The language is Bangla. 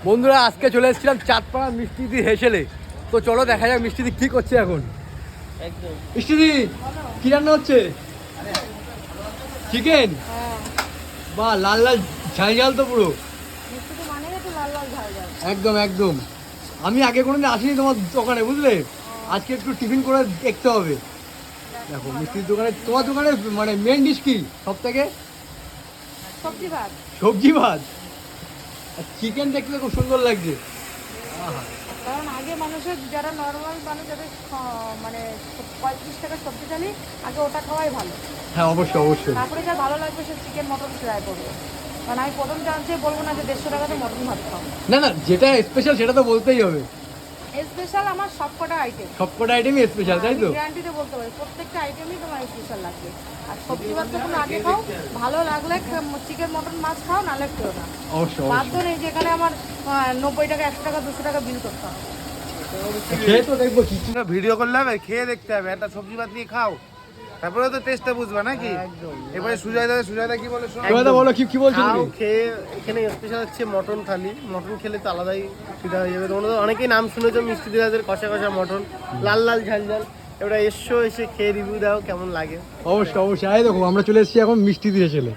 বন্ধুরা আজকে চলে এসেছিলাম চাঁদপাড়া মিষ্টিদি হেসেলে। তো চলো দেখা যাক মিষ্টিদি কি করছে এখন। একদম মিষ্টিদি কি রান্না হচ্ছে? চিকেন? বাহ, লাল লাল ঝাল ঝাল তো পুরো। একদম একদম। আমি আগে কোনোদিন আসিনি তোমার দোকানে, বুঝলে? আজকে একটু টিফিন করে দেখতে হবে। দেখো মিষ্টির দোকানে, তোমার দোকানে মানে মেন ডিশ কি সব থেকে? সবজি ভাত। সবজি ভাত আর চিকেন দেখতে খুব সুন্দর লাগছে। কারণ আগে মানুষের যারা নর্মাল মানুষ যাদের মানে 35 টাকা সবজি থালি, আগে ওটা খাওয়াই ভালো। হ্যাঁ অবশ্যই অবশ্যই। তারপরে যা ভালো লাগবে সে চিকেন মটন ট্রাই করবে। কারণ আমি প্রথম জানতে বলবো না যে 150 টাকাতে মটন ভাত খাও। না না, যেটা স্পেশাল সেটা তো বলতেই হবে। স্পেশাল আমার সবকটা আইটেম, সবকটা আইটেমই স্পেশাল, তাই তো? গ্যারান্টিতে বলতে পারি প্রত্যেকটা আইটেমই তোমার স্পেশাল লাগবে। আর সবজি ভাত তো তুমি আগে খাও, ভালো লাগলে চিকেন মটন মাছ খাও, নাহলে খেও না। অবশ্যই বাধ্য অবশ্যই। নেই যেখানে আমার 90 টাকা 100 টাকা 200 টাকা বিল করতে হবে। খেয়ে তো দেখবো কি। ভিডিও করলে হবে, খেয়ে দেখতে হবে। একটা সবজি ভাত নিয়ে খাও, তারপরে তো টেস্টটা বুঝবা নাকি। এবারে সুজয়দা কি বলে শোনো। সুজয়দা বলো, কি বলছো খাও, তুমি? খেয়ে এখানে স্পেশাল হচ্ছে মটন থালি। মটন খেলে তো আলাদাই ফিদা হয়ে যাবে। তোমরা তো অনেকেই নাম শুনেছো মিষ্টি দিরাজের কষা কষা মটন, লাল লাল ঝাল ঝাল। এবার এসে খেয়ে রিভিউ দাও কেমন লাগে। অবশ্যই অবশ্যই। আয় দেখো আমরা চলে এসেছি এখন মিষ্টি দিয়ে হেসেলে।